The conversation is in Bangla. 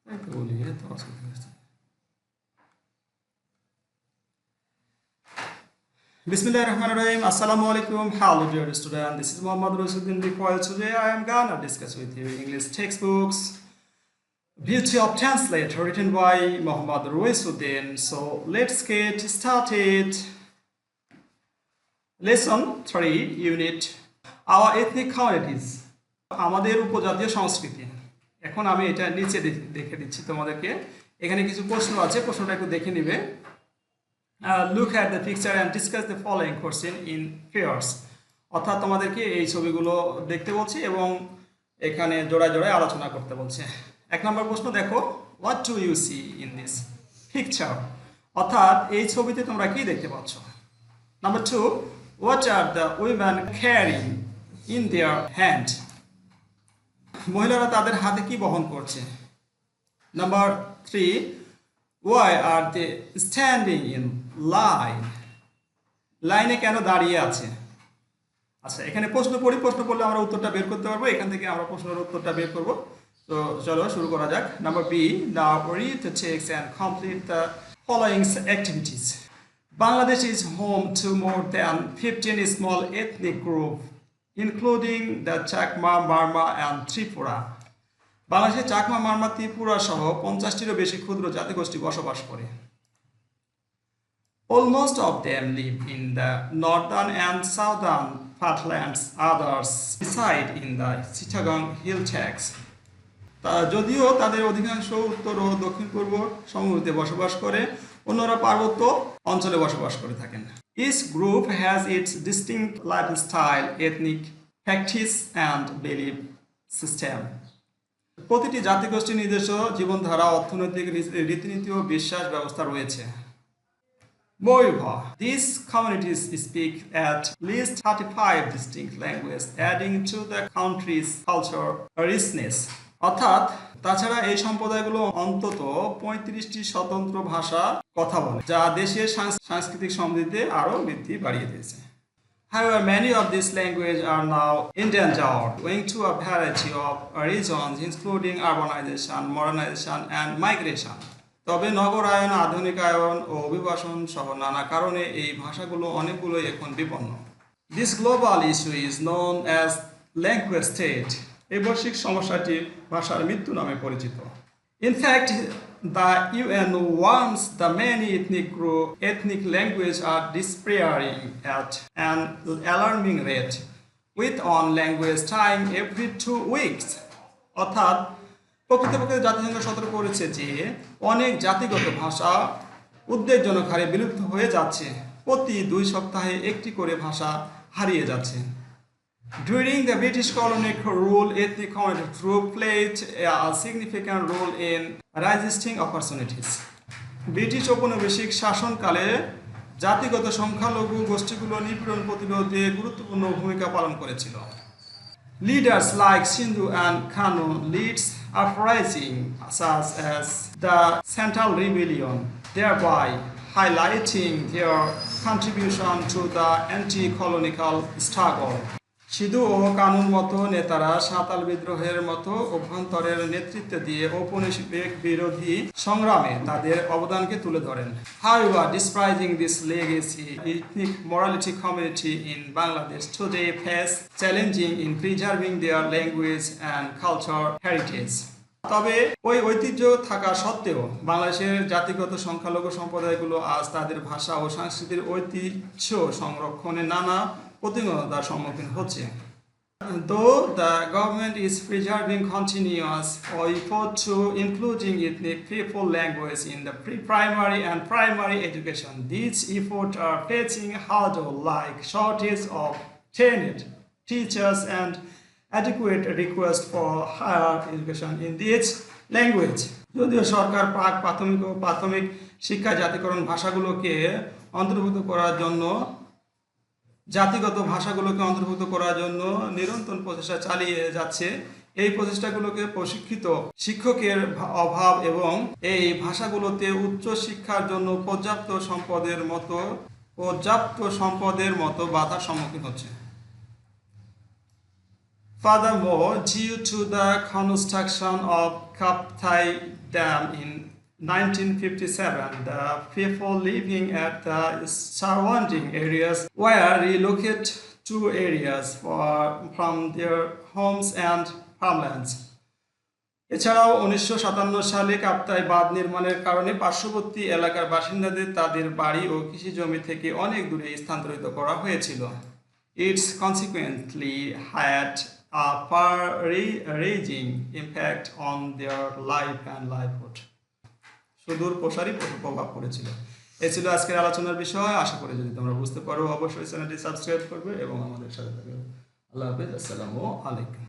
তাই তো বলি, এত অসুবিধা হচ্ছে। Bismillah ar-Rahman ar-Rahim. Assalamu alaikum. Hello dear student. This is Muhammad Rasuddin Lipoil. Today I am gonna discuss with you English textbooks Beauty of Translator written by Muhammad Rasuddin. So let's get started. Lesson 3 Unit Our Ethnic Communities. আমাদের উপজাতীয় সংস্কৃতি। এখন আমি এটা নিচে দেখে দিচ্ছি তোমাদেরকে। এখানে কিছু প্রশ্ন আছে, প্রশ্নটা একটু দেখে নিবে। Look at the picture and discuss the following question in pairs. অর্থাৎ তোমাদেরকে এই ছবিগুলো দেখতে বলছি এবং এখানে জোড়ায় জোড়ায় আলোচনা করতে বলছে। এক নম্বর প্রশ্ন দেখো, what do you see in this picture? অর্থাৎ এই ছবিতে তোমরা কি দেখতে পাচ্ছ? Number 2, what are the women carrying in their hand? মহিলারা তাদের হাতে কি বহন করছে? Number 3, why are they standing in line? লাইনে কেন দাঁড়িয়ে আছে? আচ্ছা, এখানে প্রশ্ন পড়লে আমরা উত্তরটা বের করতে পারবো। এখান থেকে আমরা প্রশ্নের উত্তরটা বের করব। তো চলো শুরু করা যাক। Number B, now read the text and complete the following activities. Bangladesh is home to more than 15 small ethnic groups, including the Chakma, Marma and Tripura. বাংলাদেশে চাকমা, মারমা, ত্রিপুরা সহ 50টিরও বেশি ক্ষুদ্র জাতিগোষ্ঠী বসবাস করে। Almost of them live in the northern and southern flatlands, others reside in the Chittagong hill tracts. যদিও তাদের অধিকাংশ উত্তর ও দক্ষিণ পূর্ব সমভূমিতে বসবাস করে, অন্যরা পার্বত্য অঞ্চলে বসবাস করে থাকেন। Each group has its distinct lifestyle, ethnic practice and belief system. প্রতিটি জাতিগোষ্ঠীর নিজস্ব জীবনধারা, অর্থনৈতিক রীতিনীতি ও বিশ্বাস ব্যবস্থা রয়েছে। Moreover, these communities speak at least 35 distinct languages, adding to the country's cultural richness. অর্থাৎ তাছাড়া এই সম্প্রদায়গুলো অন্তত 35টি স্বতন্ত্র ভাষা কথা বলে, যা দেশের সাংস্কৃতিক সমৃদ্ধিতে আরও বৃদ্ধি বাড়িয়ে দিয়েছে। However, many of these languages are now endangered owing to a variety of reasons, including urbanization, modernization, and migration. তবে নগরায়ন, আধুনিকায়ন ও অভিবাসন সহ নানা কারণে এই ভাষাগুলো অনেকগুলোই এখন বিপন্ন। This global issue is known as language state. এই বৈশ্বিক সমস্যাটি ভাষার মৃত্যু নামে পরিচিত। In fact, the UN warns the many ethnic languages are disappearing at an alarming rate, with one language dying every 2 weeks. অর্থাৎ প্রকৃতপক্ষে জাতিসংঘ সতর্ক করেছে যে অনেক জাতিগত ভাষা উদ্বেগজনক হারে বিলুপ্ত হয়ে যাচ্ছে। প্রতি 2 সপ্তাহে একটি করে ভাষা হারিয়ে যাচ্ছে। During the British colonial rule, ethnic community groups played a significant role in resisting opportunities. British ঔপনিবেশিক শাসনকালে জাতিগত সংখ্যালঘু গোষ্ঠীগুলো নিপীড়ন প্রতিরোধে গুরুত্বপূর্ণ ভূমিকা পালন করেছিল। Leaders like Sindhu and Kanu leads uprising such as the Central Rebellion, thereby highlighting their contribution to the anti-colonial struggle. Sidhu ও কানুর মতো নেতারা সাঁওতাল বিদ্রোহের মতো অভ্যন্তরের নেতৃত্ব দিয়ে ঔপনিবেশিক বিরোধী সংগ্রামে তাদের অবদানকে তুলে ধরেন। However, despite this legacy, ethnic morality community in Bangladesh today face challenging in preserving their language and cultural heritage. তবে ওই ঐতিহ্য থাকা সত্ত্বেও বাংলাদেশের জাতিগত সংখ্যালঘু সম্প্রদায়গুলো আজ তাদের ভাষা ও সংস্কৃতির ঐতিহ্য সংরক্ষণে নানা প্রতিবন্ধকতার সম্মুখীন হচ্ছে। Though the government is preserving continuous effort to including ethnic people language in the pre-primary and primary education, these efforts are facing hurdles like shortage of trained teachers and adequate request for higher education in this language. যদিও সরকার প্রাথমিক ও প্রাথমিক শিক্ষা জাতিকরণ ভাষাগুলোকে অন্তর্ভুক্ত করার জন্য জাতিগত ভাষাগুলোকে অন্তর্ভুক্ত করার জন্য নিরন্তর প্রচেষ্টা চালিয়ে যাচ্ছে, এই প্রচেষ্টাগুলোকে প্রশিক্ষিত শিক্ষকের অভাব এবং এই ভাষাগুলোতে উচ্চ শিক্ষার জন্য পর্যাপ্ত সম্পদের মতো বাধার সম্মুখীন হচ্ছে। Furthermore, due to the construction of Kaptai Dam in 1957, the people living at the surrounding areas were relocated to areas from their homes and farmlands. এছাড়াও 1957 সালে কাপ্তাই বাঁধ নির্মাণের কারণে পার্শ্ববর্তী এলাকার বাসিন্দাদের তাদের বাড়ি ও কৃষি জমি থেকে অনেক দূরে স্থানান্তরিত করা হয়েছিল। It's consequently had a far-reaching impact on their life and livelihood. সুদূর প্রসারী প্রভাব পড়েছিল। এই ছিল আজকের আলোচনার বিষয়। আশা করি যদি তোমরা বুঝতে পারো অবশ্যই চ্যানেলটি সাবস্ক্রাইব করবে এবং আমাদের সাথে থাকবে। আল্লাহ হাফেজ, আসসালামু আলাইকুম।